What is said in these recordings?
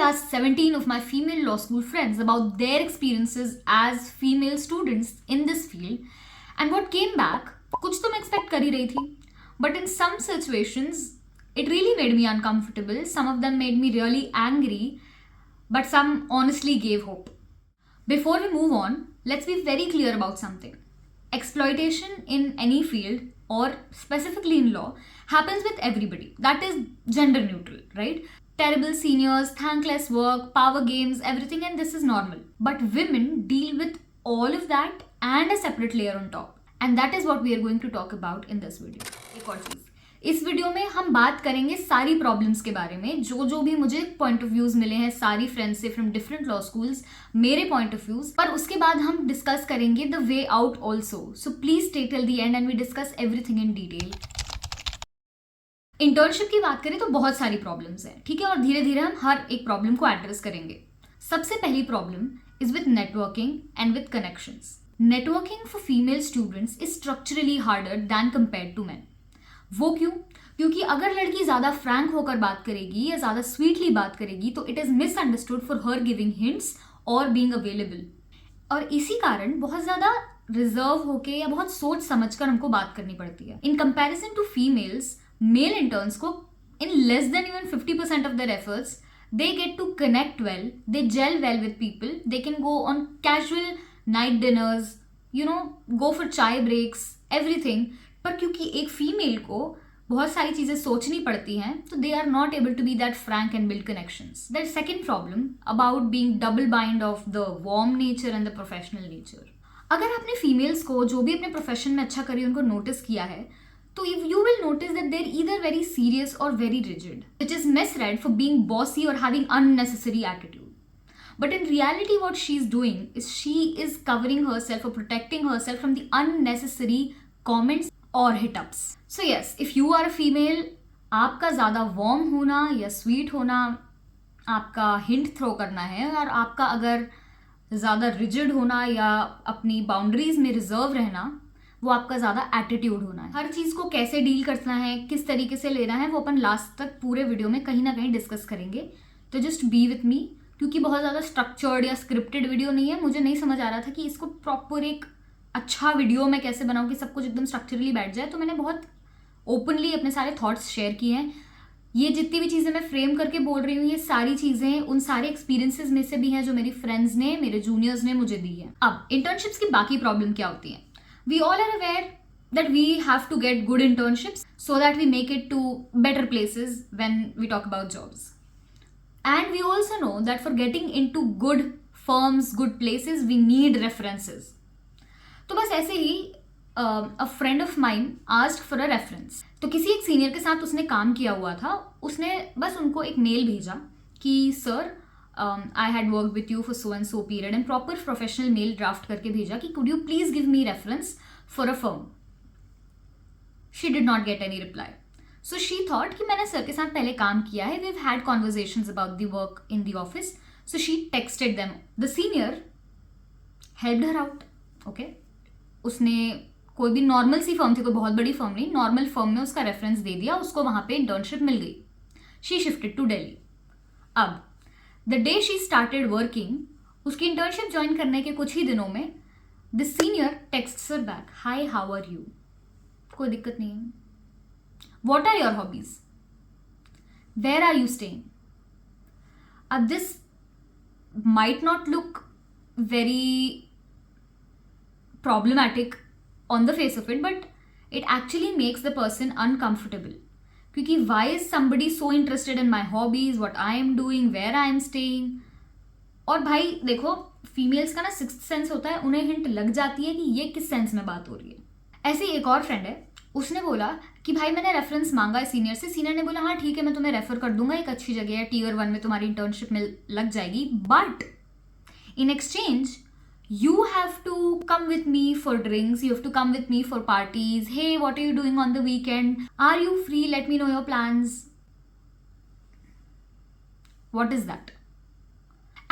asked 17 of my female law school friends about their experiences as female students in this field, and what came back, कुछ तो मैं expect कर ही रही थी, but in some situations it really made me uncomfortable. Some of them made me really angry, but some honestly gave hope. Before we move on, let's be very clear about something. Exploitation in any field, or specifically in law, happens with everybody. That is gender neutral, right? Terrible seniors, thankless work, power games, everything, and this is normal. But women deal with all of that and a separate layer on top. And that is what we are going to talk about in this video. एक और चीज, इस video में हम बात करेंगे सारी problems के बारे में, जो भी मुझे पॉइंट ऑफ व्यूज मिले हैं सारी फ्रेंड्स से फ्रॉम डिफरेंट लॉ स्कूल्स, मेरे पॉइंट ऑफ व्यूज, पर उसके बाद हम डिस्कस करेंगे the way out also. So please stay till the end we discuss everything in detail. Internship की बात करें तो बहुत सारी प्रॉब्लम्स हैं, ठीक है, और धीरे धीरे हम हर एक प्रॉब्लम को एड्रेस करेंगे. सबसे पहली problem is with networking and with connections. Networking for female students is structurally harder than compare to man. वो क्यों? क्योंकि अगर लड़की ज्यादा फ्रैंक होकर बात करेगी या ज्यादा स्वीटली बात करेगी तो it is misunderstood for her giving hints और बीइंग अवेलेबल. और इसी कारण बहुत ज्यादा रिजर्व होके या बहुत सोच समझकर हमको बात करनी पड़ती है. In comparison to females, male interns को in less than even 50% of their efforts they get to connect well, they gel well with people, they can go on casual night dinners, go for chai breaks, everything. पर क्योंकि एक female को बहुत सारी चीजें सोचनी पड़ती हैं तो they are not able to be that frank and build connections. The second problem about being double bind of the warm nature and the professional nature. अगर आपने फीमेल्स को जो भी अपने प्रोफेशन में अच्छा करिए उनको नोटिस किया है तो you will notice that they're either very serious or very rigid, which is misread for being bossy or having unnecessary attitude. But in reality what she's doing is she is covering herself or protecting herself from the unnecessary comments or hit-ups. So yes, if you are a female, आपका ज़्यादा warm होना या sweet होना, आपका hint throw करना है, और आपका अगर ज़्यादा rigid होना या अपनी boundaries में reserve रहना, वो आपका ज़्यादा एटीट्यूड होना है. हर चीज़ को कैसे डील करना है, किस तरीके से लेना है, वो अपन लास्ट तक पूरे वीडियो में कहीं ना कहीं डिस्कस करेंगे. तो जस्ट बी विथ मी, क्योंकि बहुत ज़्यादा स्ट्रक्चर्ड या स्क्रिप्टेड वीडियो नहीं है. मुझे नहीं समझ आ रहा था कि इसको प्रॉपर एक अच्छा वीडियो मैं कैसे बनाऊँ कि सब कुछ एकदम स्ट्रक्चरली बैठ जाए. तो मैंने बहुत ओपनली अपने सारे थॉट्स शेयर किए हैं. ये जितनी भी चीज़ें मैं फ्रेम करके बोल रही हूँ, ये सारी चीज़ें उन सारे एक्सपीरियंसेस में से भी हैं जो मेरी फ्रेंड्स ने, मेरे जूनियर्स ने मुझे दी है. अब इंटर्नशिप्स की बाकी प्रॉब्लम क्या होती हैं? We all are aware that we have to get good internships so that we make it to better places when we talk about jobs. And we also know that for getting into good firms, good places, we need references. तो बस ऐसे ही a friend of mine asked for a reference. तो किसी एक senior के साथ उसने काम किया हुआ था. उसने बस उनको एक मेल भेजा कि sir I had worked with you for so and so period, and proper professional mail draft करके भेजा कि could you please give me reference for a firm. She did not get any reply. So she thought कि मैंने sir के साथ पहले काम किया है, we've had conversations about the work in the office. So she texted them. The senior helped her out. Okay? उसने कोई भी नॉर्मल सी फर्म थी, कोई बहुत बड़ी फर्म नहीं, नॉर्मल फर्म में उसका रेफरेंस दे दिया, उसको वहाँ पे इंटर्नशिप मिल गई. She shifted to Delhi. अब the day she started working, उसकी इंटर्नशिप ज्वाइन करने के कुछ ही दिनों में the senior texts her back, hi how are you, कोई दिक्कत नहीं है, what are your hobbies, where are you staying. अब this might not look very problematic on the face of it, but it actually makes the person uncomfortable. क्योंकि why is somebody so interested in my hobbies, what I am doing, where I am staying. और भाई देखो, females का ना sixth sense होता है, उन्हें hint लग जाती है कि ये किस सेंस में बात हो रही है. ऐसे ही एक और फ्रेंड है, उसने बोला कि भाई मैंने रेफरेंस मांगा है सीनियर से, सीनियर ने बोला हाँ ठीक है मैं तुम्हें रेफर कर दूंगा, एक अच्छी जगह है, Tier 1 में तुम्हारी इंटर्नशिप में लग जाएगी, but in exchange you have to come with me for drinks, you have to come with me for parties, hey what are you doing on the weekend, are you free, let me know your plans. What is that?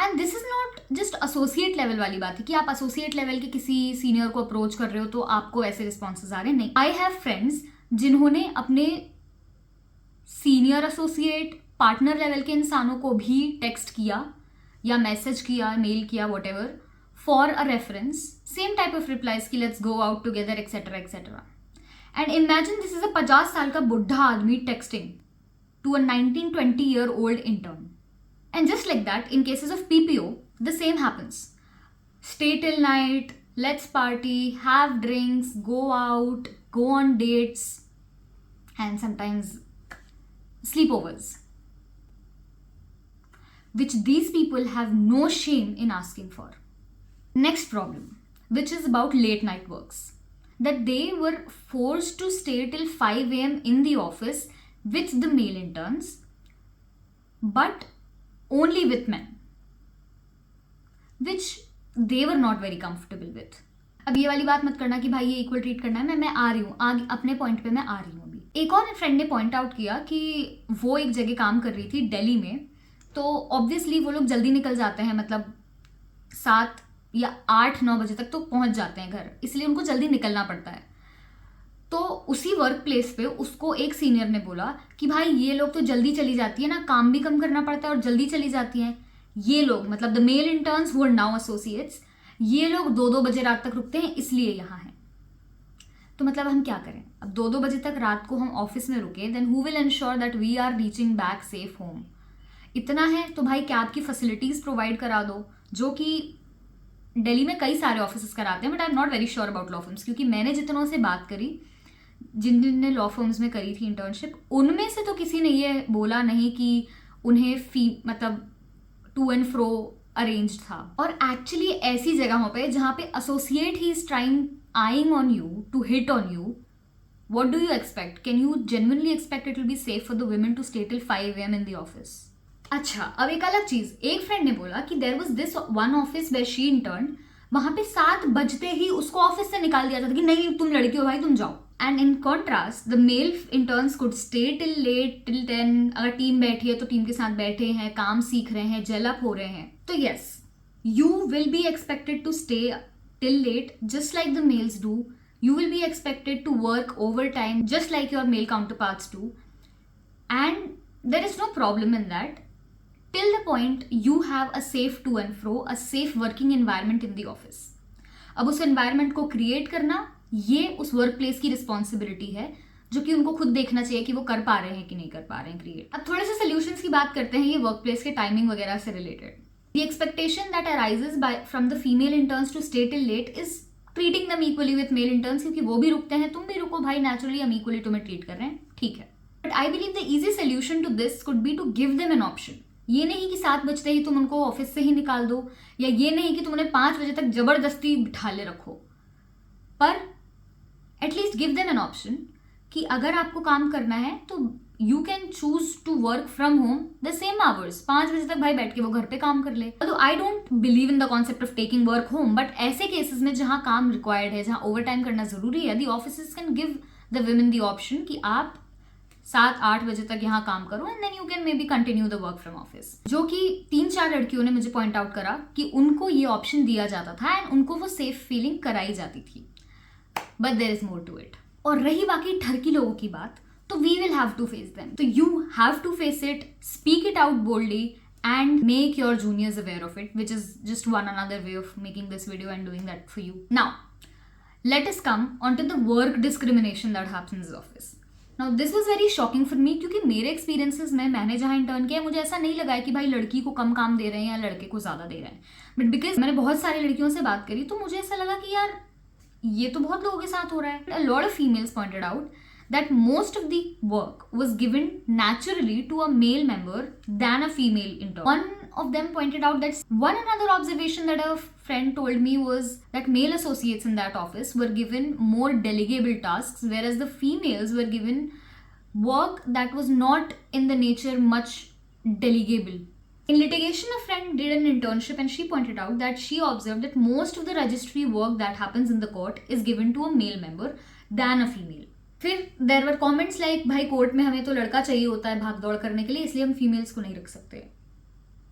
And this is not just associate level वाली बात है कि आप associate level के किसी senior को approach कर रहे हो तो आपको ऐसे responses आ रहे हैं. नहीं, I have friends जिन्होंने अपने senior associate, पार्टनर लेवल के इंसानों को भी टेक्स्ट किया या मैसेज किया, मेल किया, whatever, for a reference, same type of replies की let's go out together etcetera etcetera. And imagine this is a 50 साल का बुढ़ा आदमी texting to a 19-20-year-old intern. And just like that, in cases of PPO, the same happens. Stay till night, let's party, have drinks, go out, go on dates, and sometimes sleepovers, which these people have no shame in asking for. Next problem, which is about late night works, that they were forced to stay till 5 a.m. in the office with the male interns, but only with men, which they were not very comfortable with. अब ये वाली बात मत करना कि भाई ये equal treat करना है, मैं आ रही हूँ, आगे अपने पॉइंट पे मैं आ रही हूँ. अभी एक और फ्रेंड ने पॉइंट आउट किया कि वो एक जगह काम कर रही थी दिल्ली में, तो ऑब्वियसली वो लोग जल्दी निकल जाते हैं, मतलब 7 या 8-9 बजे तक तो पहुंच जाते हैं घर, इसलिए उनको जल्दी निकलना पड़ता है. तो उसी वर्क प्लेस पे उसको एक सीनियर ने बोला कि भाई ये लोग तो जल्दी चली जाती है ना, काम भी कम करना पड़ता है और जल्दी चली जाती हैं. ये लोग मतलब the male interns who are now associates, ये लोग 2-2 बजे रात तक रुकते हैं, इसलिए यहाँ हैं. तो मतलब हम क्या करें? अब 2-2 बजे तक रात को हम ऑफिस में रुके, then who will ensure that we are reaching back safe home? इतना है तो भाई कैब की फैसिलिटीज प्रोवाइड करा दो, जो कि दिल्ली में कई सारे ऑफिस कराते हैं, but I am not very sure about law firms, क्योंकि मैंने जितनों से बात करी जिन लॉ फर्म्स में करी थी इंटर्नशिप, उनमें से तो किसी ने ये बोला नहीं कि उन्हें मतलब टू एंड फ्रो अरेंज था. और एक्चुअली ऐसी जगहों पे जहाँ पे associate he is trying eyeing on you to hit on you, what do you expect? Can you genuinely expect it will be safe for the women to stay till 5 a.m. in the office? अच्छा, अब एक अलग चीज, एक friend ने बोला कि there was this one office where she interned, वहां पे 7 बजते ही उसको ऑफिस से निकाल दिया जाता कि नहीं तुम लड़की हो भाई, तुम जाओ. And in contrast the male interns could stay till late, till 10. अगर टीम बैठी है तो टीम के साथ बैठे हैं, काम सीख रहे हैं, जेल अप हो रहे हैं. तो yes, you will be expected to stay till late just like the males do. You will be expected to work overtime just like your male counterparts do, and there is no problem in that till the point you have a safe to and fro, a safe working environment in the office. अब उस environment को create करना ये उस work place की responsibility है, जो कि उनको खुद देखना चाहिए कि वो कर पा रहे हैं कि नहीं कर पा रहे हैं क्रिएट. अब थोड़े से सोल्यूशंस की बात करते हैं ये वर्क प्लेस के टाइमिंग वगैरह से related. The expectation that arises from the female interns to stay till late is treating them equally with male interns, क्योंकि वो भी रुकते हैं, तुम भी रुको भाई, naturally हम equally तुम्हें treat कर रहे हैं, ठीक है. But I believe the easy solution to this could be to give them an option. ये नहीं कि 7 बजते ही तुम उनको ऑफिस से ही निकाल दो, या ये नहीं कि तुम उन्हें 5 बजे तक जबरदस्ती बिठा ले रखो, पर at least give them an option कि अगर आपको काम करना है तो you can choose to work from home the same hours. 5 बजे तक भाई बैठ के वो घर पे काम कर ले. तो I don't believe in the concept of taking work home, but ऐसे केसेस में जहां काम रिक्वायर्ड है, जहां ओवर टाइम करना जरूरी है, the offices can give the women the option कि आप 7-8 बजे तक यहाँ काम करो and then you can maybe continue the work from office. जो कि 3-4 लड़कियों ने मुझे पॉइंट आउट करा कि उनको ये ऑप्शन दिया जाता था एंड उनको वो सेफ फीलिंग कराई जाती थी. But there is more to it. और रही बाकी ठरकी लोगों की बात, तो we will have to face them. तो you have to face it, speak it out boldly and make your juniors aware of it, which is just one another way of making this video and doing that for you. Now, let us come onto the work discrimination that happens in office. Now, this was very shocking for me क्योंकि मेरे experiences में मैंने जहाँ intern किया मुझे ऐसा नहीं लगा है कि भाई लड़की को कम काम दे रहे हैं या लड़के को ज़्यादा दे रहे हैं. बट बिकॉज मैंने बहुत सारी लड़कियों से बात करी तो मुझे ऐसा लगा कि यार ये तो बहुत लोगों के साथ हो रहा है. A lot of females pointed out that most of the work was given naturally to a male member than a female intern. One of them pointed out that one another observation that a friend told me was that male associates in that office were given more delegable tasks, whereas the females were given work that was not in the nature much delegable. In litigation, a friend did an internship and she pointed out that she observed that most of the registry work that happens in the court is given to a male member than a female. फिर there were comments like भाई court में हमें तो लड़का चाहिए होता है भाग दौड़ करने के लिए, इसलिए हम फीमेल्स को नहीं रख सकते.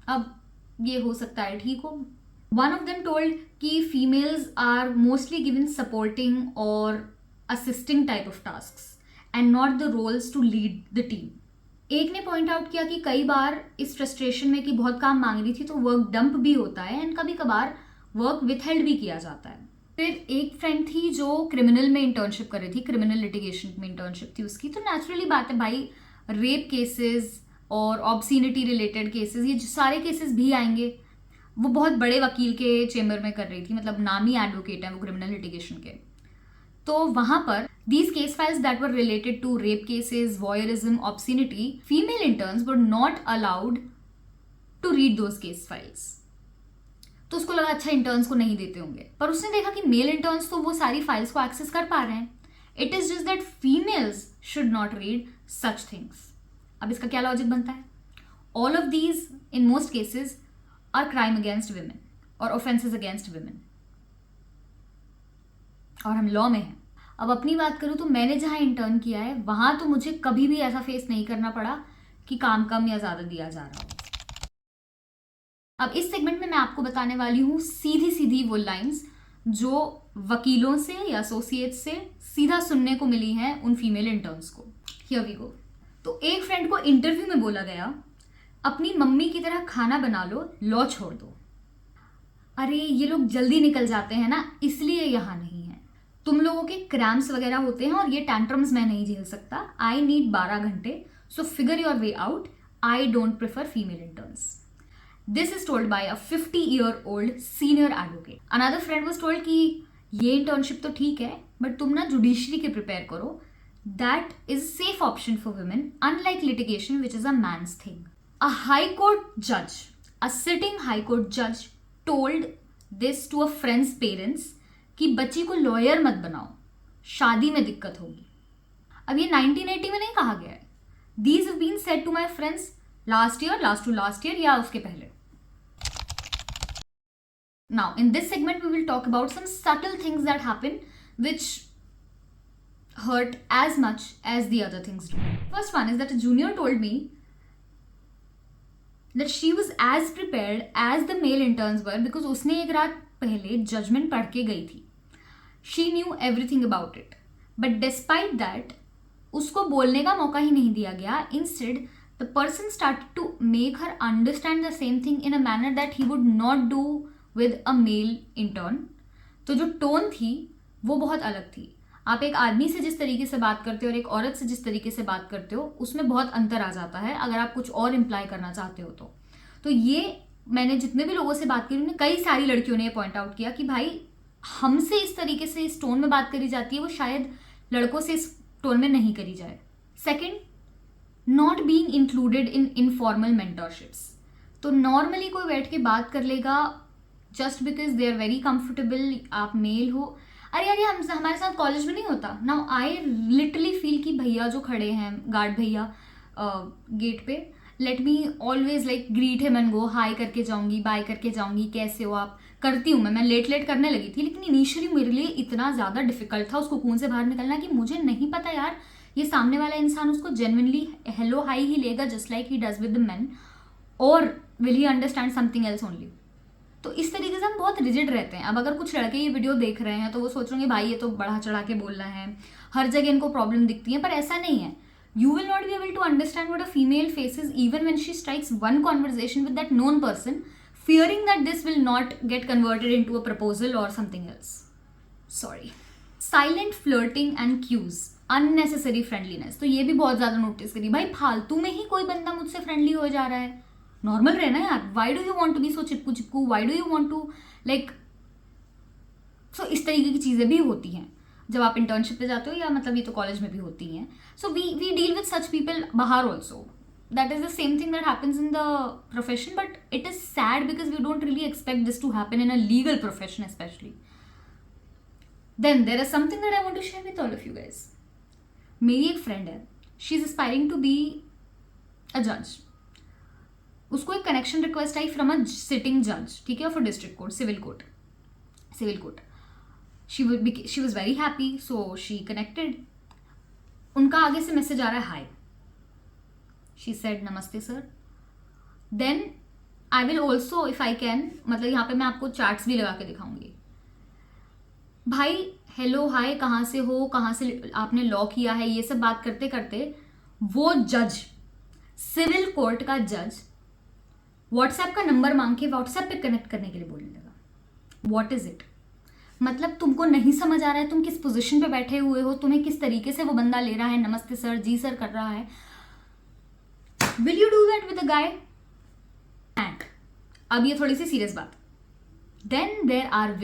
अब ये हो सकता है ठीक हो. वन ऑफ देम टोल्ड कि females are mostly given supporting और assisting type of tasks and not the roles to lead the team. एक ने पॉइंट आउट किया कि कई बार इस फ्रस्ट्रेशन में कि बहुत काम मांग रही थी तो वर्क डंप भी होता है एंड कभी कभार वर्क विथहेल्ड भी किया जाता है। फिर एक फ्रेंड थी जो क्रिमिनल में इंटर्नशिप कर रही थी, क्रिमिनल लिटिगेशन में इंटर्नशिप थी उसकी, तो नेचुरली बात है भाई, रेप केसेस और ऑब्सीनिटी रिलेटेड केसेस, ये सारे केसेस भी आएंगे। वो बहुत बड़े वकील के चेम्बर में कर रही थी, मतलब नामी एडवोकेट है वो क्रिमिनल लिटिगेशन के। तो वहां पर these case files that were related to rape cases, voyeurism, obscenity, female interns were not allowed to read those case files. तो उसको लगा अच्छा इंटर्न्स को नहीं देते होंगे, पर उसने देखा कि मेल इंटर्न्स तो वो सारी फाइल्स को एक्सेस कर पा रहे हैं। It is just that females should not read such things. अब इसका क्या लॉजिक बनता है? All of these in most cases are crime against women और ऑफेंसेस अगेंस्ट वुमेन, और हम लॉ में हैं। अब अपनी बात करूँ तो मैंने जहाँ इंटर्न किया है वहाँ तो मुझे कभी भी ऐसा फेस नहीं करना पड़ा कि काम कम या ज़्यादा दिया जा रहा हो। अब इस सेगमेंट में मैं आपको बताने वाली हूँ सीधी सीधी वो लाइंस जो वकीलों से या एसोसिएट्स से सीधा सुनने को मिली हैं उन फीमेल इंटर्न्स को। Here we go. तो एक फ्रेंड को इंटरव्यू में बोला गया, अपनी मम्मी की तरह खाना बना लो, लॉ छोड़ दो। अरे ये लोग जल्दी निकल जाते हैं ना, इसलिए यहाँ नहीं है। तुम लोगों के क्रैम्प्स वगैरह होते हैं और ये टैंट्रम्स मैं नहीं झेल सकता। आई नीड 12 घंटे, so figure your way out. I don't prefer female interns. This is told by a 50-year-old senior advocate. Another friend was told कि ये इंटर्नशिप तो ठीक है बट तुम ना जुडिशरी के प्रिपेयर करो, that is safe option for women unlike litigation which is a mains thing. A high court जज, अ सिटिंग हाई कोर्ट जज told this to a friends parents कि बच्ची को लॉयर मत बनाओ, शादी में दिक्कत होगी। अब ये 1980 में नहीं कहा गया है। These have been said to my friends last year, last to last year या उसके पहले। Now in this segment we will talk about some subtle things that happen which hurt as much as the other things do. First one is that a junior told me that she was as prepared as the male interns were because उसने एक रात पहले judgement पढ़ के गई थी। She knew everything about it, but despite that उसको बोलने का मौका ही नहीं दिया गया। Instead, the person started to make her understand the same thing in a manner that he would not do with a male intern. तो जो tone थी वो बहुत अलग थी। आप एक आदमी से जिस तरीके से बात करते हो और एक औरत से जिस तरीके से बात करते हो उसमें बहुत अंतर आ जाता है अगर आप कुछ और इम्प्लाई करना चाहते हो तो ये मैंने जितने भी लोगों से बात की उन्होंने, कई सारी लड़कियों ने ये पॉइंट आउट किया कि भाई हमसे इस तरीके से इस टोन में बात करी जाती है वो शायद लड़कों से इस टोन में नहीं करी जाए। Second, not being included in informal mentorships. तो नॉर्मली कोई बैठ के बात कर लेगा just because they are very comfortable, आप मेल हो। अरे यार ये हमारे साथ कॉलेज में नहीं होता। नाउ आई लिटरली फील कि भैया जो खड़े हैं, गार्ड भैया गेट पे, let me always like greet him and go, high करके जाऊंगी, बाय करके जाऊंगी, कैसे हो आप, करती हूँ मैं लेट करने लगी थी। लेकिन इनिशियली मेरे लिए इतना ज़्यादा डिफिकल्ट था उस कोकून से बाहर निकलना कि मुझे नहीं पता यार ये सामने वाला इंसान उसको जेन्युइनली हेलो हाई ही लेगा just like he does with the men, और will he understand something else only. तो इस तरीके से हम बहुत रिजिड रहते हैं। अब अगर कुछ लड़के ये वीडियो देख रहे हैं तो वो सोच रहे होंगे भाई ये तो बढ़ा चढ़ा के बोल रहे हैं, हर जगह इनको प्रॉब्लम दिखती है, पर ऐसा नहीं है। You will not be able to understand what a female faces even when she strikes one conversation with that known person, fearing that this will not get converted into a proposal or something else. Sorry. Silent flirting and cues, unnecessary friendliness. तो ये भी बहुत ज़्यादा notice करी। भाई फालतू में ही कोई बंदा मुझसे फ्रेंडली हो जा रहा है, नॉर्मल रहना यार। Why do you want to be so चिपकू चिपकू, why do you want to like, so इस तरीके की चीज़ें भी होती हैं जब आप इंटर्नशिप पे जाते हो, या मतलब ये तो कॉलेज में भी होती हैं। So we deal with such people बाहर also. That is the same thing that happens in the profession, but it is sad because we don't really expect this to happen in a legal profession especially. Then there is something that I want to share with all of you guys. मेरी एक friend है, she is aspiring to be a जज। उसको एक connection request आई from a sitting जज, ठीक है, for district court, civil court. She was very happy, so she connected. उनका आगे से मैसेज आ रहा है हाई। She said नमस्ते sir. Then I will also if I can, मतलब यहाँ पे मैं आपको चार्ट्स भी लगा के दिखाऊंगी। भाई हेलो हाय, कहाँ से हो, कहाँ से आपने लॉ किया है, ये सब बात करते करते वो जज सिविल कोर्ट का जज व्हाट्सएप का नंबर मांग के व्हाट्सएप पे कनेक्ट करने के लिए बोलने लगा। What is it? मतलब तुमको नहीं समझ आ रहा है तुम किस पोजीशन पे बैठे हुए हो, तुम्हें किस तरीके से वो बंदा ले रहा है, नमस्ते सर, जी सर कर रहा है। Will you do that with a guy? And अब ये थोड़ी सी सीरियस बात, then there are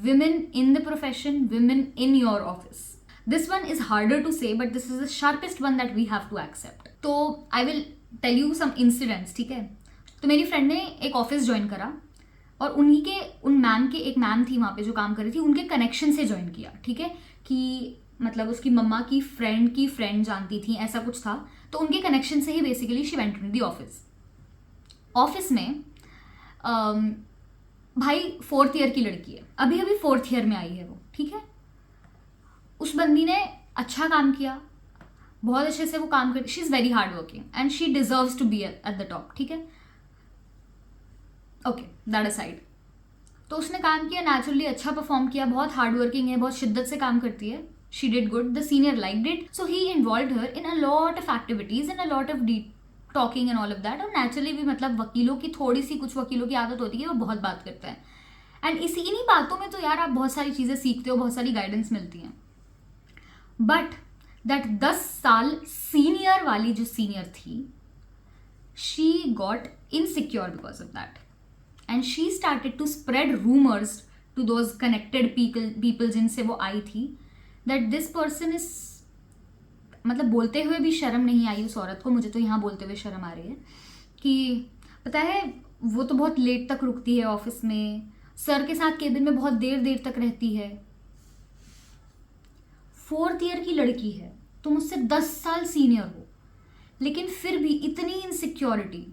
women in the profession, women in your office. This one is harder to say, but this is the sharpest one that we have to accept. तो I will tell you some incidents, ठीक है? तो मेरी friend ने एक office join करा और उन्हीं के उन मैम के एक मैम थी वहाँ पे जो काम कर रही थी, उनके कनेक्शन से ज्वाइन किया, ठीक है? कि मतलब उसकी मम्मा की फ्रेंड जानती थी, ऐसा कुछ था। तो उनके कनेक्शन से ही basically she went in the office. Office में भाई 4th ईयर की लड़की है, अभी अभी 4th ईयर में आई है वो, ठीक है? उस बंदी ने अच्छा काम किया, बहुत अच्छे से वो काम कर, she is very hard working and she deserves to be at the top, ठीक है? Okay, that aside. तो उसने काम किया, नेचुरली अच्छा परफॉर्म किया, बहुत हार्ड वर्किंग है, बहुत शिद्दत से काम करती है, she did good, the senior liked it, so he involved her in a lot of activities, in a lot of talking and all of that. और नेचुरली भी मतलब वकीलों की थोड़ी सी, कुछ वकीलों की आदत होती है वो बहुत बात करते हैं, एंड इन्हीं बातों में तो यार आप बहुत सारी चीज़ें सीखते हो, बहुत सारी गाइडेंस मिलती हैं। बट दैट 10 साल सीनियर वाली जो सीनियर थी, she got insecure because of that and she started to spread rumours to those connected people जिनसे वो आई थी, दैट दिस पर्सन इज, मतलब बोलते हुए भी शर्म नहीं आई उस औरत को, मुझे तो यहाँ बोलते हुए शर्म आ रही है, कि पता है वो तो बहुत लेट तक रुकती है ऑफिस में, सर के साथ केबिन में बहुत देर देर तक रहती है। 4th ईयर की लड़की है, तुम उससे 10 साल सीनियर हो, लेकिन फिर भी इतनी इनसिक्योरिटी।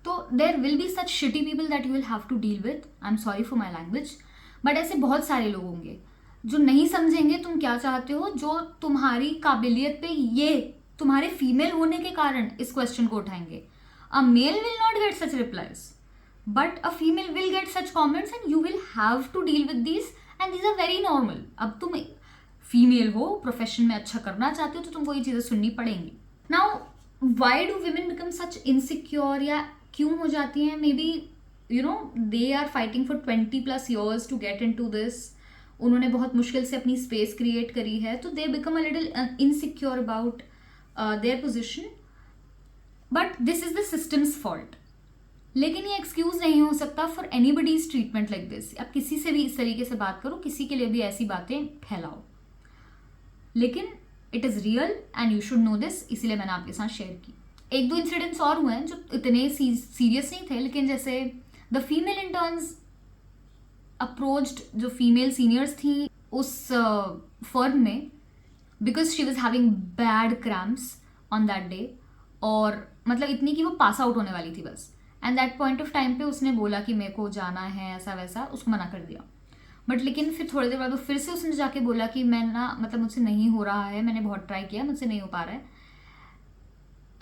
तो there will be such shitty people that you will have to deal with, I am sorry for my language, but ऐसे बहुत सारे लोग होंगे जो नहीं समझेंगे तुम क्या चाहते हो, जो तुम्हारी काबिलियत पे, ये तुम्हारे फीमेल होने के कारण इस क्वेश्चन को उठाएंगे। A male will not get such replies, but a female will get such comments and you will have to deal with this, and this are very normal. अब तुम फीमेल हो, प्रोफेशन में अच्छा करना चाहते हो, तो तुमको ये चीज़ें सुननी पड़ेंगी। Now why do women become such insecure, या क्यों हो जाती हैं? Maybe you know they are fighting for 20+ years to get into this, उन्होंने बहुत मुश्किल से अपनी स्पेस क्रिएट करी है, तो they become a little insecure about their position, but this is the systems fault. लेकिन ये एक्सक्यूज नहीं हो सकता for anybody's treatment like this. आप किसी से भी इस तरीके से बात करो, किसी के लिए भी ऐसी बातें फैलाओ, लेकिन it is real and you should know this, इसीलिए मैंने आपके साथ शेयर की। 1-2 इंसिडेंट्स और हुए हैं जो इतने सीरियस नहीं थे, लेकिन जैसे द फीमेल इंटर्न्स अप्रोच्ड जो फीमेल सीनियर्स थी उस फर्म में, because she was having bad cramps on that day, और मतलब इतनी कि वो पास आउट होने वाली थी बस, and that point of time पे उसने बोला कि मेरे को जाना है, ऐसा वैसा, उसको मना कर दिया। बट लेकिन फिर थोड़ी देर बाद वो फिर से उसने जाके बोला कि मैं ना, मतलब मुझसे नहीं हो रहा है, मैंने बहुत ट्राई किया, मुझसे नहीं हो पा रहा है,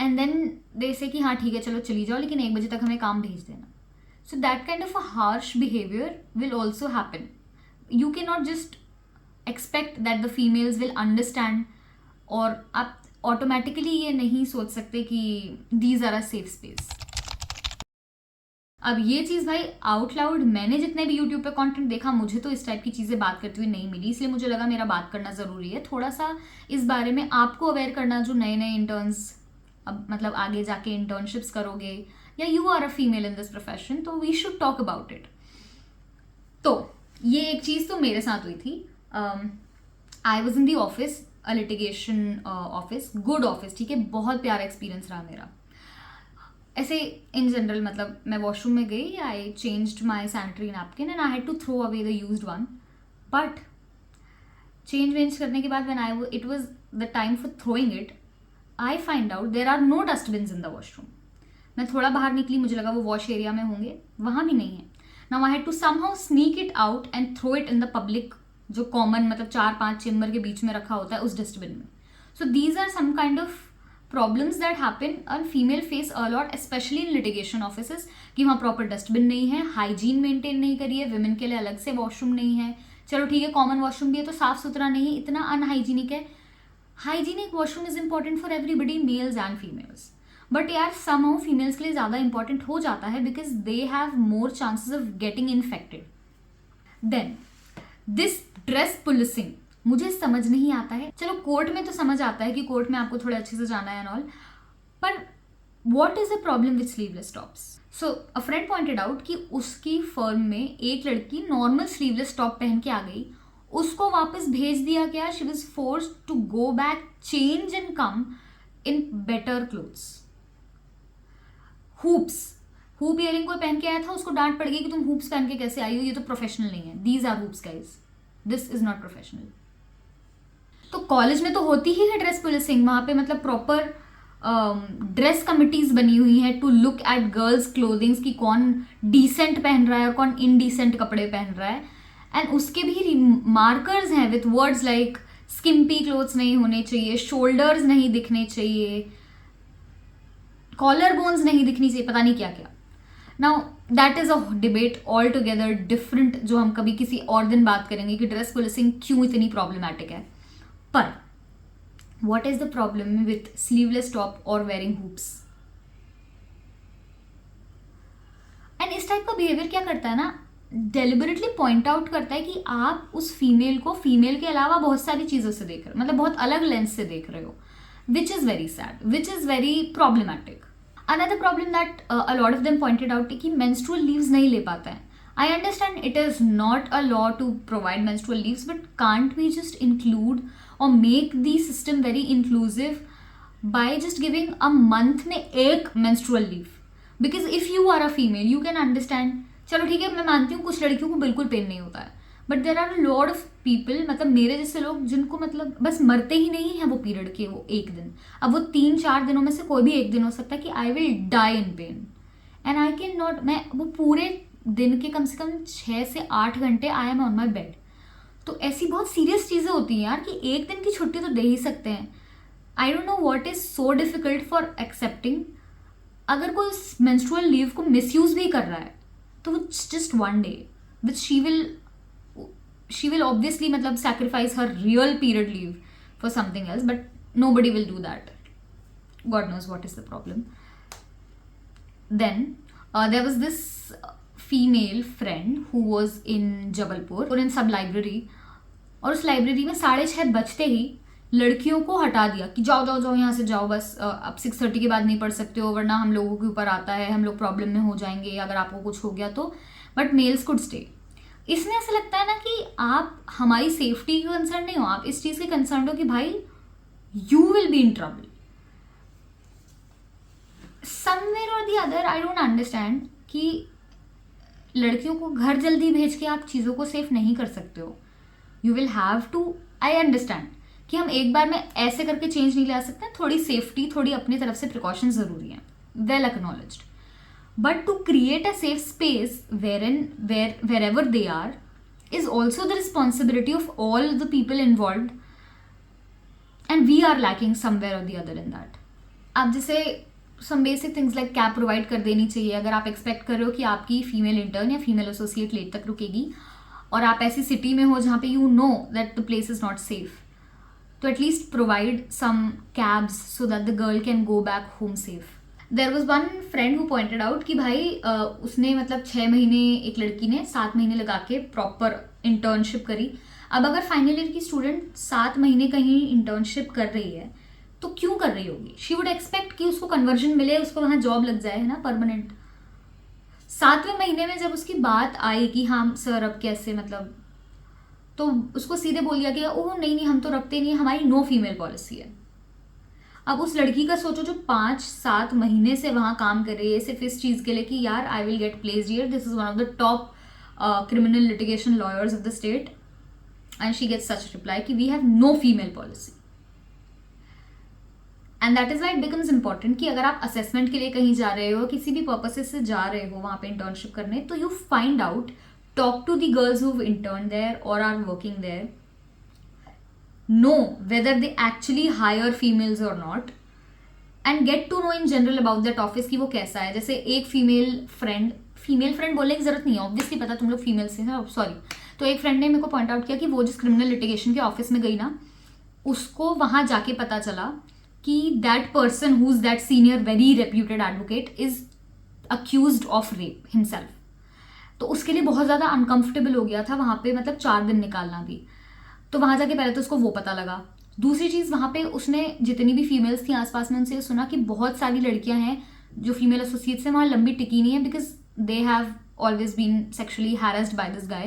एंड देन दे से कि हाँ ठीक है चलो चली जाओ, लेकिन 1 बजे तक हमें काम भेज देना। So that kind of a harsh behavior will also happen. You cannot just expect that the females will understand, और आप automatically ये नहीं सोच सकते कि these are a safe space. अब ये चीज़ भाई आउट लाउड मैंने जितने भी यूट्यूब पे कंटेंट देखा, मुझे तो इस टाइप की चीज़ें बात करते हुए नहीं मिली, इसलिए मुझे लगा मेरा बात करना ज़रूरी है, थोड़ा सा इस बारे में आपको अवेयर करना, जो नए नए इंटर्न्स अब मतलब आगे जाके इंटर्नशिप्स करोगे, या you are a female in this profession, तो we should talk about it. तो ये एक चीज़ तो मेरे साथ हुई थी। I was in the office, a litigation office, good office, ठीक है, बहुत प्यारा एक्सपीरियंस रहा मेरा। ऐसे इन जनरल मतलब मैं वॉशरूम में गई, I changed my sanitary napkin and I had to throw away the used one, but change वेंज करने के बाद when it was the time for throwing it, I find out there are no dustbins in the washroom. मैं थोड़ा बाहर निकली, मुझे लगा वो वॉश एरिया में होंगे, वहाँ भी नहीं है। Now I had to somehow sneak it out and throw it in the public, जो कॉमन मतलब 4-5 चेम्बर के बीच में रखा होता है उस डस्टबिन में। So these are some kind of problems that happen on female face a lot, specially in litigation offices, कि वहाँ प्रॉपर डस्टबिन नहीं है, हाइजीन मेंटेन नहीं करी है, विमेन के लिए अलग से वॉशरूम नहीं है, चलो ठीक है कॉमन वॉशरूम भी है तो साफ सुथरा नहीं, इतना अनहाइजीनिक है। Hygienic washroom is important for everybody, males and females, but यार समहाउ फीमेल्स के लिए ज़्यादा इंपॉर्टेंट हो जाता है because they have more chances of getting infected. Then this dress policing मुझे समझ नहीं आता है. चलो कोर्ट में तो समझ आता है कि कोर्ट में आपको थोड़ा अच्छे से जाना है एंड ऑल, पर what is the problem with sleeveless tops? So a friend pointed out कि उसकी फर्म में एक लड़की नॉर्मल स्लीवलेस टॉप पहन के आ गई, उसको वापस भेज दिया गया. She was forced to go back, change and come in better clothes. Hoop earring कोई पहन के आया था, उसको डांट पड़ गई कि तुम हुप्स पहन के कैसे आई हो, ये तो प्रोफेशनल नहीं है. These are hoops guys, this is not professional. तो कॉलेज में तो होती ही है ड्रेस पुलिसिंग. वहाँ पे मतलब प्रॉपर ड्रेस कमिटीज बनी हुई हैं to look at girls clothings कि कौन डिसेंट पहन रहा है और कौन इनडिसेंट कपड़े पहन रहा है. एंड उसके भी मार्कर्स हैं विथ वर्ड्स लाइक स्किम्पी क्लोथ्स नहीं होने चाहिए, शोल्डर्स नहीं दिखने चाहिए, कॉलर बोन्स नहीं दिखनी चाहिए, पता नहीं क्या क्या. Now that is a debate all together different, जो हम कभी किसी और दिन बात करेंगे कि ड्रेस पुलिसिंग क्यों इतनी प्रॉब्लमैटिक है. पर what is the problem with sleeveless top or wearing hoops? And इस टाइप का बिहेवियर क्या करता है ना, डेलिबरेटली पॉइंट आउट करता है कि आप उस फीमेल को फीमेल के अलावा बहुत सारी चीज़ों से देख रहे हो, मतलब बहुत अलग लेंस से देख रहे हो, which is very sad, which is very problematic. Another problem that a lot of them pointed out कि मेंस्ट्रुअल लीव्स नहीं ले पाता है. I understand it is not a law to provide menstrual leaves, but can't we just include or make the system very inclusive by just giving a month में एक menstrual leave? Because if you are a female, you can understand. चलो ठीक है, मैं मानती हूँ कुछ लड़कियों को बिल्कुल पेन नहीं होता है, but there are a lot of people, मतलब मेरे जैसे लोग जिनको मतलब बस मरते ही नहीं है वो पीरियड के वो एक दिन. अब वो 3-4 दिनों में से कोई भी एक दिन हो सकता है कि I will die in pain and I cannot, मैं वो पूरे दिन के कम से कम 6 से 8 घंटे I am on my bed. तो ऐसी बहुत सीरियस चीज़ें होती हैं यार कि एक दिन की छुट्टी तो दे ही सकते हैं. I don't know what is so difficult for accepting. अगर कोई मेंस्ट्रुअल लीव को मिसयूज भी कर रहा है तो just one day which she will obviously मतलब sacrifice her real period leave for something else, but nobody will do that. God knows what is the problem. Then there was this female friend who was in Jabalpur और इन सब library, और उस library में 6:30 बजते ही लड़कियों को हटा दिया कि जाओ जाओ जाओ यहाँ से जाओ, बस अब 6:30 के बाद नहीं पढ़ सकते हो वरना हम लोगों के ऊपर आता है, हम लोग प्रॉब्लम में हो जाएंगे अगर आपको कुछ हो गया तो. But males could stay. इसमें ऐसा लगता है ना कि आप हमारी सेफ्टी के कंसर्न नहीं हो, आप इस चीज़ के कंसर्न हो कि भाई you will be in trouble somewhere और the other. I don't understand कि लड़कियों को घर जल्दी भेज के आप चीज़ों को सेफ नहीं कर सकते हो. You will have to, I understand कि हम एक बार में ऐसे करके चेंज नहीं ला सकते, थोड़ी सेफ्टी, थोड़ी अपनी तरफ से प्रिकॉशन ज़रूरी है, well acknowledged. But to create a safe space wherever they are is also the responsibility of all the people involve, and we are lacking somewhere or the other in that. अब जैसे some basic things like cab provide कर देनी चाहिए. अगर आप expect कर रहे हो कि आपकी फीमेल इंटर्न या फीमेल एसोसिएट लेट तक रुकेगी और आप ऐसी सिटी में हो जहाँ पे you know that the place is not safe, तो at least provide some cabs so that the girl can go back home safe. There was one friend who pointed out कि भाई उसने मतलब 6 महीने, एक लड़की ने 7 महीने लगा के प्रॉपर इंटर्नशिप करी. अब अगर फाइनल ईयर की स्टूडेंट 7 महीने कहीं इंटर्नशिप कर रही है तो क्यों कर रही होगी? शी वुड एक्सपेक्ट कि उसको कन्वर्जन मिले, उसको वहाँ जॉब लग जाए, है ना, परमानेंट. 7वें महीने में जब उसकी बात आई कि हाँ सर अब कैसे, मतलब तो उसको सीधे बोल दिया गया ओह नहीं नहीं हम तो रखते नहीं, हमारी नो फीमेल पॉलिसी है. अब उस लड़की का सोचो जो 5-7 महीने से वहाँ काम कर रही है सिर्फ इस चीज़ के लिए कि यार I will get placed here, this is one of the top criminal litigation lawyers of the state, and she gets such reply कि we have no female policy. And that is why it becomes important कि अगर आप assessment के लिए कहीं जा रहे हो, किसी भी पर्पसेस से जा रहे हो वहाँ पे इंटर्नशिप करने, तो you find out, talk to the girls who intern there और are working there, know whether they actually hire females और not, and get to know in general about that office कि वो कैसा है. जैसे एक फीमेल फ्रेंड बोलने की जरूरत नहीं है, ऑब्वियसली पता तुम लोग फीमेल से हैं, सॉरी. तो एक फ्रेंड ने मेरे को पॉइंट आउट किया कि वो जिस क्रिमिनल लिटिगेशन के ऑफिस में गई ना, उसको वहाँ जाके पता चला कि that person who is that senior very reputed advocate is accused of rape himself. तो उसके लिए बहुत ज़्यादा अनकंफर्टेबल हो गया था वहाँ पे, मतलब 4 दिन निकालना भी। तो वहाँ जाके पहले तो उसको वो पता लगा। दूसरी चीज़, वहाँ पे उसने जितनी भी फीमेल्स थी आसपास में उनसे सुना कि बहुत सारी लड़कियां हैं जो फीमेल एसोसिएट्स हैं वहाँ लंबी टिकी नहीं है, because they have always been sexually harassed by this guy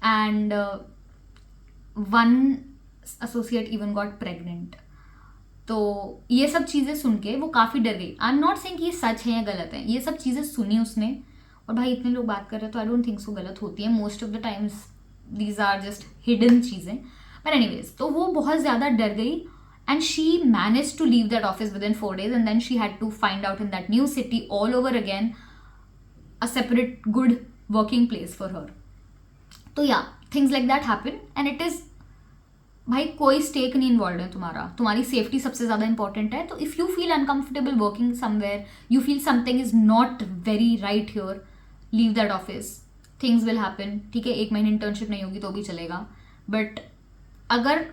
and one associate even got pregnant. तो ये सब चीज़ें सुन के वो काफ़ी डर गई। आई एम नॉट सेइंग कि ये सच है या गलत है, ये सब चीज़ें सुनी उसने। और भाई इतने लोग बात कर रहे हैं तो आई डोंट थिंक सो गलत होती है, most of the times these are just hidden चीज़ें। पर एनीवेज, तो वो बहुत ज़्यादा डर गई and she manage to leave that office within 4 days and then she had to find out in that new city all over again a separate good working place for her. तो yeah things like that happen and it is, भाई कोई stake नहीं involve है तुम्हारा, तुम्हारी safety सबसे ज़्यादा important है। तो if you feel uncomfortable working somewhere, you feel something is not very right here, leave that office, things will happen. ठीक है, 1 महीने इंटर्नशिप नहीं होगी तो भी चलेगा, बट अगर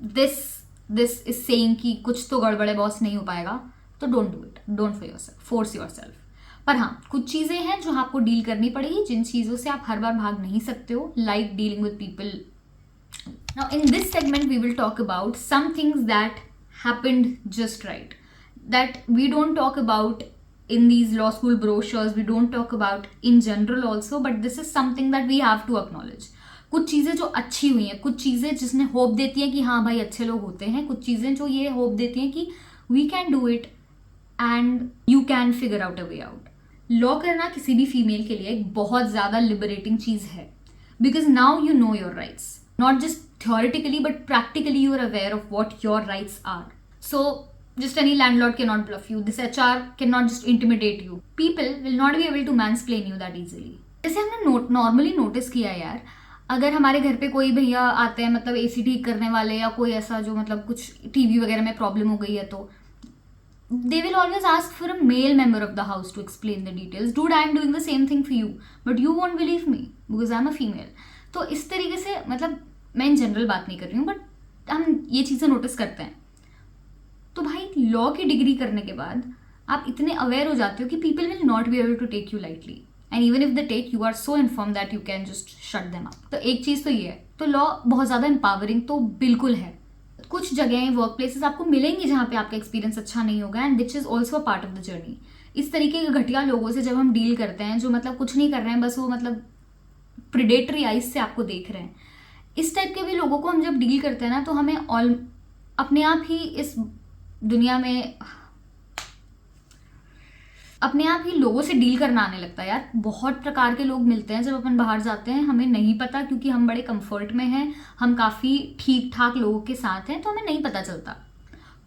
दिस इज सेइंग कि कुछ तो गड़बड़ है बॉस, नहीं हो पाएगा, तो don't do it, don't force your self. पर हाँ, कुछ चीज़ें हैं जो आपको डील करनी पड़ेगी, जिन चीज़ों से आप हर बार भाग नहीं सकते हो, like dealing with people. Now, in this segment, we will talk about some things that happened just right, that we don't talk about in these law school brochures, we don't talk about in general also, but this is something that we have to acknowledge. कुछ चीज़ें जो अच्छी हुई हैं, कुछ चीज़ें जिसने hope देती हैं कि हाँ भाई अच्छे लोग होते हैं, कुछ चीज़ें जो ये होप देती हैं कि we can do it and you can figure out a way out. Law करना किसी भी फीमेल के लिए एक बहुत ज़्यादा लिबरेटिंग चीज़ है, because now you know your rights. Not just theoretically, but practically you are aware of what your rights are. So, just any landlord cannot bluff you. This HR cannot just intimidate you. People will not be able to mansplain you that easily. जैसे हमने normally notice किया यार, अगर हमारे घर पे कोई भैया आते हैं, मतलब AC ठीक करने वाले या कोई ऐसा जो मतलब कुछ TV वगैरह में प्रॉब्लम हो गई है, तो they will always ask for a male member of the house to explain the details. Dude, I am doing the same thing for you, but you won't believe me because I am a female. तो इस तरीके से, मतलब मैं in general बात नहीं कर रही हूँ, बट हम ये चीज़ें नोटिस करते हैं। तो भाई लॉ की डिग्री करने के बाद आप इतने अवेयर हो जाते हो कि people will not be able to take you lightly, and even if they take, you are so inform that you can just shut them up. तो एक चीज़ तो ये है, तो लॉ बहुत ज़्यादा एम्पावरिंग तो बिल्कुल है। कुछ जगह वर्क प्लेसेस आपको मिलेंगी जहाँ पे आपका एक्सपीरियंस अच्छा नहीं होगा, and which is also a part of the journey. इस तरीके के घटिया लोगों से जब हम डील करते हैं, जो मतलब कुछ नहीं कर रहे हैं, बस वो मतलब प्रिडेटरी आइज से आपको देख रहे हैं, इस टाइप के भी लोगों को हम जब डील करते हैं ना, तो हमें अपने आप ही इस दुनिया में अपने आप ही लोगों से डील करना आने लगता है यार। बहुत प्रकार के लोग मिलते हैं जब अपन बाहर जाते हैं, हमें नहीं पता, क्योंकि हम बड़े कंफर्ट में हैं, हम काफ़ी ठीक ठाक लोगों के साथ हैं, तो हमें नहीं पता चलता।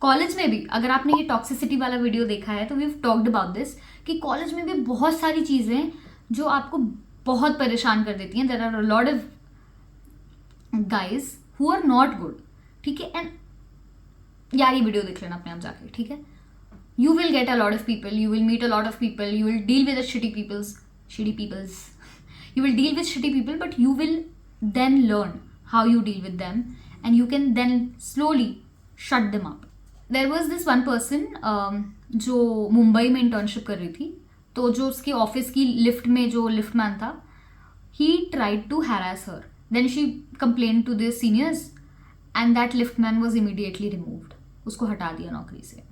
कॉलेज में भी अगर आपने ये टॉक्सिसिटी वाला वीडियो देखा है तो we have talked about this, कि कॉलेज में भी बहुत सारी चीज़ें जो आपको बहुत परेशान कर देती हैं। There are a lot of guys who are not good, ठीक है। एंड यार ये वीडियो देख लेना अपने आप जाके, ठीक है। You will get a lot of people, you will meet a lot of people, you will deal with the shitty peoples, you will deal with shitty people, but you will then learn how you deal with them and you can then slowly shut them up. There was this one person जो मुंबई में internship कर रही थी, तो जो उसके office की lift में जो लिफ्टमैन था, he tried to harass her. Then she complained to the seniors and that liftman was immediately removed. उसको हटा दिया नौकरी से.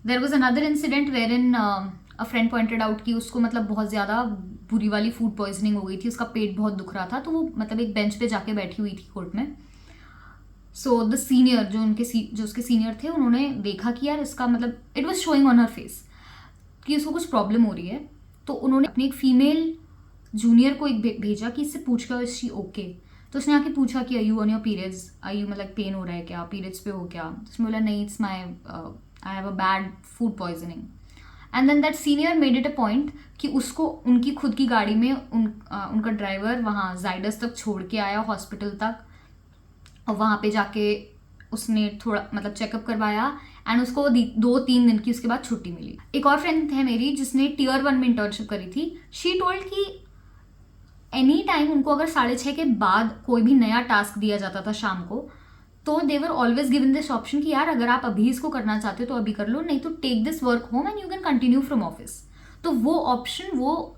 There was another incident wherein a friend pointed out कि उसको मतलब बहुत ज़्यादा बुरी वाली फूड पॉइजनिंग हो गई थी, उसका पेट बहुत दुख रहा था, तो वो मतलब एक बेंच पे जाके बैठी हुई थी कोर्ट में। सो द सीनियर जो उसके सीनियर थे, उन्होंने देखा कि यार इसका मतलब it was showing on her face कि उसको कुछ प्रॉब्लम हो रही है, तो उन्होंने अपनी एक फीमेल जूनियर को एक भेजा कि इससे पूछ कर शी ओके। तो उसने आके पूछा कि I you on your periods, I you मतलब पेन हो रहा है क्या, पीरियड्स पे हो क्या? उसने बोला नहीं, it's my I have a bad food poisoning. And then that senior made it a point कि उसको उनकी खुद की गाड़ी में उनका ड्राइवर वहाँ जाइडस तक छोड़ के आया हॉस्पिटल तक, और वहाँ पे जाके उसने थोड़ा मतलब चेकअप करवाया, एंड उसको 2-3 दिन की उसके बाद छुट्टी मिली। एक और फ्रेंड है मेरी जिसने Tier 1 में इंटर्नशिप करी थी। शी टोल्ड कि एनी टाइम उनको अगर 6:30 के बाद कोई भी नया टास्क दिया जाता था शाम को, तो they were always given this option कि यार अगर आप अभी इसको करना चाहते हो तो अभी कर लो, नहीं तो take this work home and you can continue from office. तो वो ऑप्शन, वो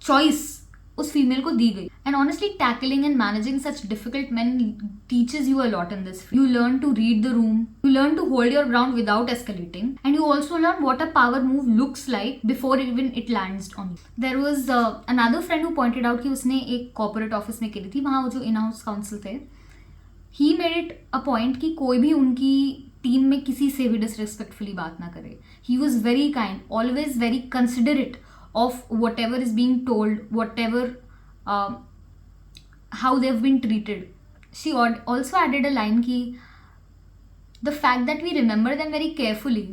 चॉइस उस फीमेल को दी गई। And honestly tackling and managing such difficult men teaches you a lot in this. You learn to read the room, you learn to hold your ground without escalating, and you also learn what a power move looks like before even it lands on you. There was another friend who pointed out कि उसने एक corporate office में करी थी, वहाँ वो जो in house council थे, he made it a point कि कोई भी उनकी टीम में किसी से भी डिसरिस्पेक्टफुली बात ना करे। He was very kind, always very considerate of whatever is being told, whatever how they've been treated. She also added a line ki the fact that we remember them very carefully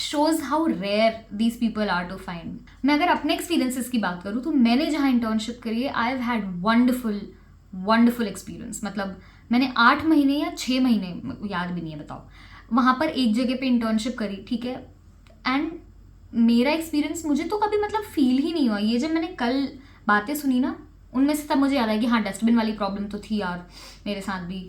shows how rare these people are to find. मैं अगर अपने experiences की बात करूँ तो मैंने जहाँ internship करी है, I have had wonderful experience. मतलब मैंने 8 महीने या 6 महीने, याद भी नहीं है बताओ, वहाँ पर एक जगह पे इंटर्नशिप करी, ठीक है। एंड मेरा एक्सपीरियंस, मुझे तो कभी मतलब फील ही नहीं हुआ। ये जब मैंने कल बातें सुनी ना, उनमें से तब मुझे याद आया कि हाँ, डस्टबिन वाली प्रॉब्लम तो थी यार मेरे साथ भी,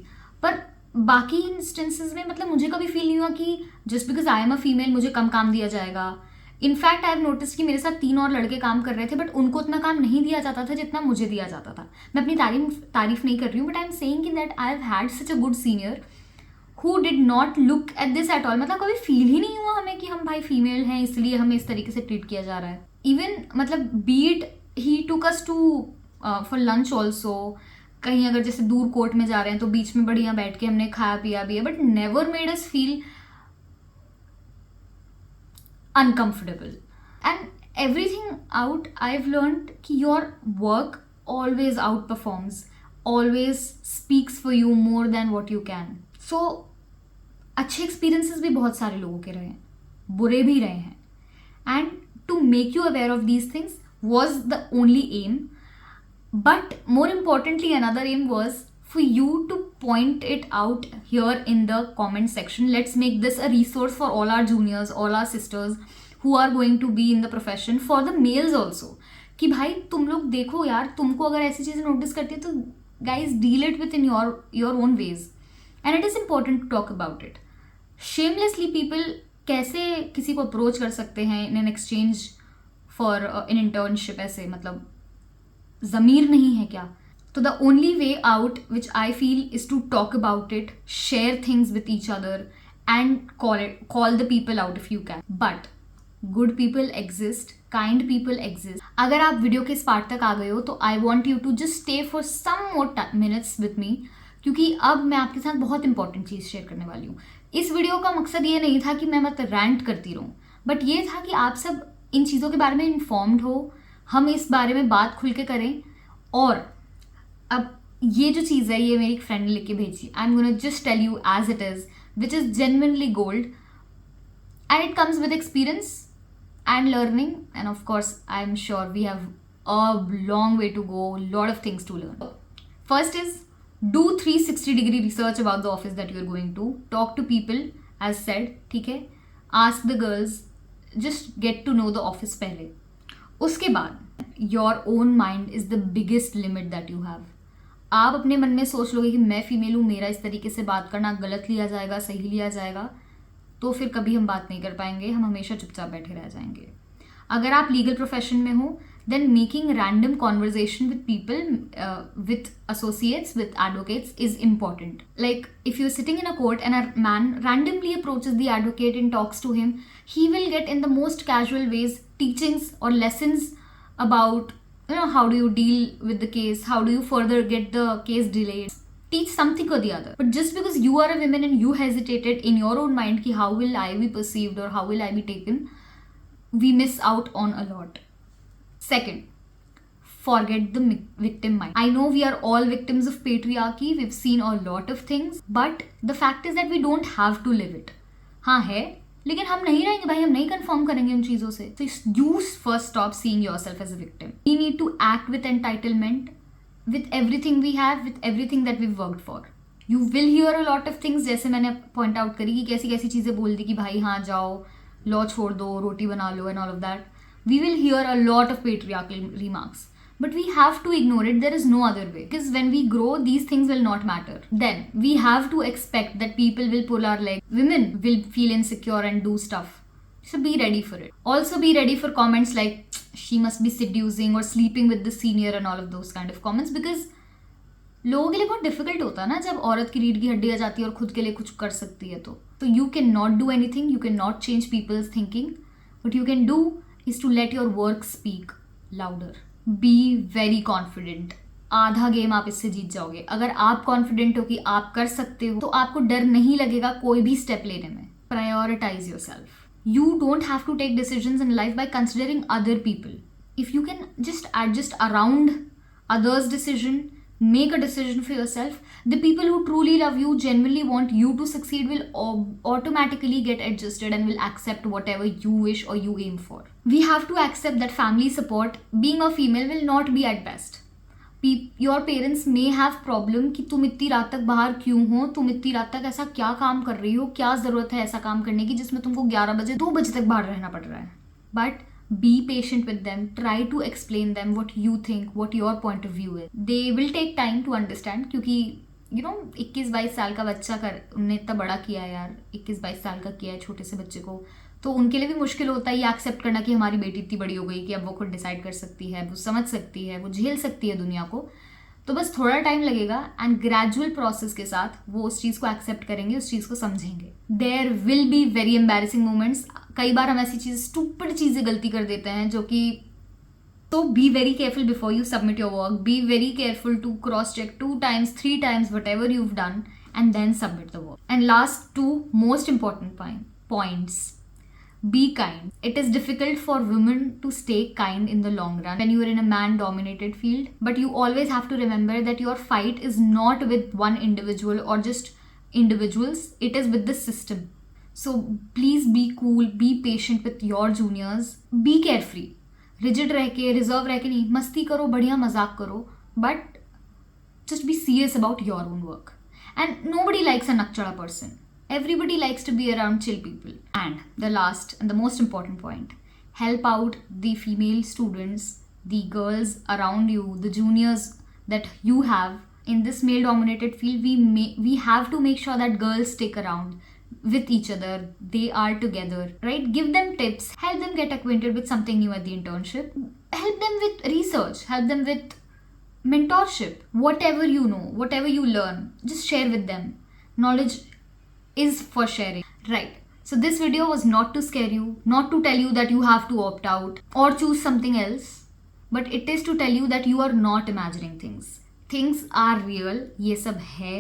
पर बाकी इंस्टेंसेस में मतलब मुझे कभी फील नहीं हुआ कि just because I am a female मुझे कम काम दिया जाएगा। इनफैक्ट आई हैव नोटिस कि मेरे साथ 3 और लड़के काम कर रहे थे, बट उनको उतना काम नहीं दिया जाता था जितना मुझे दिया जाता था। मैं अपनी तारीफ नहीं कर रही हूँ, बट आई एम सेइंग कि that I have had such a good senior who did not look at this at all। मतलब कभी फील ही नहीं हुआ हमें कि हम भाई फीमेल हैं इसलिए हमें इस तरीके से ट्रीट किया जा रहा है। इवन मतलब beat he took us to for lunch also, कहीं अगर जैसे दूर कोर्ट में जा रहे हैं तो बीच में बढ़िया बैठ के हमने खाया पिया भी है, but never made us feel uncomfortable. And everything out I have learned कि your work always outperforms, always speaks for you more than what you can. So अच्छे एक्सपीरियंसेस भी बहुत सारे लोगों के रहे हैं, बुरे भी रहे हैं, and to make you aware of these things was the only aim. But more importantly another aim was for you to point it out here in the comment section. Let's make this a resource for all our juniors, all our sisters who are going to be in the profession, for the males also, कि भाई तुम लोग देखो यार, तुमको अगर ऐसी चीज़ें नोटिस करती है तो guys deal it with in your own ways, and it is important to talk about it. Shamelessly people कैसे किसी को अप्रोच कर सकते हैं in an exchange for in internship, ऐसे मतलब ज़मीर नहीं है क्या? तो the only way out which I feel is to talk about it, share things with each other and call the people out if you can. But good people exist, kind people exist. अगर आप video के इस part तक आ गए हो तो I want you to just stay for some more minutes with me, क्योंकि अब मैं आपके साथ बहुत इंपॉर्टेंट चीज़ शेयर करने वाली हूँ। इस वीडियो का मकसद ये नहीं था कि मैं मतलब रैंट करती रहूँ, बट ये था कि आप सब इन चीज़ों के बारे में इन्फॉर्म्ड हो, हम इस बारे में बात खुल के करें। और अब ये जो चीज़ है ये मेरी एक फ्रेंड ने लिख के भेजी, I am gonna just tell you as it is, which is genuinely gold, and it comes with experience and learning, and of course I'm sure we have a long way to go, lot of things to learn. First is do 360-degree research about the office that you're going to, talk to people as said, ठीक है, ask the girls, just get to know the office पहले। उसके बाद your own mind is the biggest limit that you have। आप अपने मन में सोच लोगे कि मैं फीमेल हूँ, मेरा इस तरीके से बात करना गलत लिया जाएगा, सही लिया जाएगा, तो फिर कभी हम बात नहीं कर पाएंगे, हम हमेशा चुपचाप बैठे रह जाएंगे। अगर आप लीगल प्रोफेशन में हो, then making random conversation with people, with associates, with advocates is important. Like if you are sitting in a court and a man randomly approaches the advocate and talks to him, he will get in the most casual ways teachings or lessons about, you know, how do you deal with the case, how do you further get the case delayed, teach something or the other. But just because you are a woman and you hesitated in your own mind ki how will I be perceived or how will I be taken, we miss out on a lot. Second, forget the victim mind. I know we are all victims of patriarchy, we've seen a lot of things, but the fact is that we don't have to live it. हाँ है, लेकिन हम नहीं रहेंगे भाई, हम नहीं confirm करेंगे उन चीज़ों से। So you first stop seeing yourself as a victim. We need to act with entitlement, with everything we have, with everything that we've worked for. You will hear a lot of things, जैसे मैंने point out करी कि कैसी कैसी चीज़ें बोल दी कि भाई हाँ जाओ, लॉ छोड़ दो, रोटी बना लो, and all of that. We will hear a lot of patriarchal remarks. but we have to ignore it. There is no other way, because when we grow, these things will not matter. Then we have to expect that people will pull our leg, women will feel insecure and do stuff. So be ready for it. Also be ready for comments like she must be seducing or sleeping with the senior and all of those kind of comments, because लोगों के लिए बहुत difficult होता है ना जब औरत की रीढ़ की हड्डी आ जाती है और खुद के लिए कुछ कर सकती है। तो you can not do anything, you can not change people's thinking, but you can do is to let your work speak louder. Be very confident. आधा गेम आप इससे जीत जाओगे। अगर आप कॉन्फिडेंट हो कि आप कर सकते हो तो आपको डर नहीं लगेगा कोई भी स्टेप लेने में। Prioritise your self. You don't have to take decisions in life by considering other people. If you can just adjust around others' decision, make a decision for yourself, the people who truly love you, genuinely want you to succeed, will automatically get adjusted and will accept whatever you wish or you aim for. We have to accept that family support, being a female, will not be at best. Your parents may have problem कि तुम इतनी रात तक बाहर क्यों हो, तुम इतनी रात तक ऐसा क्या काम कर रही हो, क्या ज़रूरत है ऐसा काम करने की जिसमें तुमको 11 बजे 2 बजे तक बाहर रहना पड़ रहा है। But be patient with them, try to explain them what you think, what your point of view है। They will take time to understand, क्योंकि 21-22 साल का बच्चा उन्हें इतना बड़ा किया है यार, 21-22 साल का किया है छोटे से बच्चे को, तो उनके लिए भी मुश्किल होता है ये एक्सेप्ट करना कि हमारी बेटी इतनी बड़ी हो गई कि अब वो खुद डिसाइड कर सकती है, वो समझ सकती है, वो झेल सकती है दुनिया को। तो बस थोड़ा टाइम लगेगा एंड ग्रेजुअल प्रोसेस के साथ वो उस चीज़ को एक्सेप्ट करेंगे, उस चीज़ को समझेंगे। There will be very embarrassing moments. कई बार हम ऐसी स्टूपिड चीज़ें गलती कर देते हैं जो कि, तो be very careful before you submit your work. Be very careful to cross check 2 times 3 times whatever you've done and then submit the work. And last 2 most important points. Be kind. It is difficult for women to stay kind in the long run when you are in a man-dominated field. But you always have to remember that your fight is not with one individual or just individuals. It is with the system. So please be cool. Be patient with your juniors. Be carefree. Rigid रह के, reserve रह के नहीं, मस्ती करो, बढ़िया मजाक करो, but just be serious about your own work. And nobody likes a nakchada person. Everybody likes to be around chill people. And the last and the most important point, help out the female students, the girls around you, the juniors that you have in this male dominated field. We have to make sure that girls stick around with each other. They are together, right? Give them tips, help them get acquainted with something new at the internship, help them with research, help them with mentorship. Whatever you know, whatever you learn, just share with them. Knowledge is for sharing, right? So this video was not to scare you, not to tell you that you have to opt out or choose something else, but it is to tell you that you are not imagining things. Things are real, ये सब है,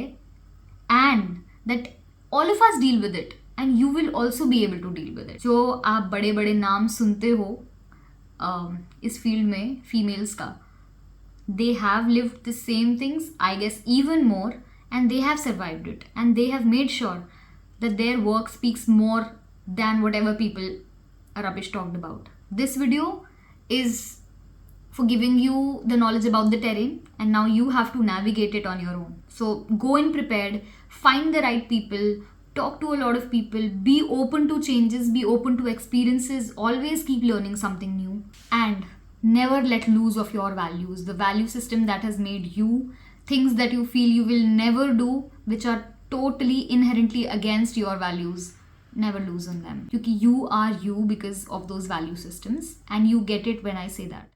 and that all of us deal with it and you will also be able to deal with it. जो आप बड़े बड़े नाम सुनते हो इस फील्ड में फीमेल्स का, they have lived the same things, I guess even more, and they have survived it and they have made sure that their work speaks more than whatever people rubbish talked about. This video is for giving you the knowledge about the terrain, and now you have to navigate it on your own. So go in prepared, find the right people, talk to a lot of people, be open to changes, be open to experiences, always keep learning something new, and never let loose of your values, the value system that has made you, things that you feel you will never do which are totally inherently against your values. Never lose on them, because you are you because of those value systems, and you get it when I say that.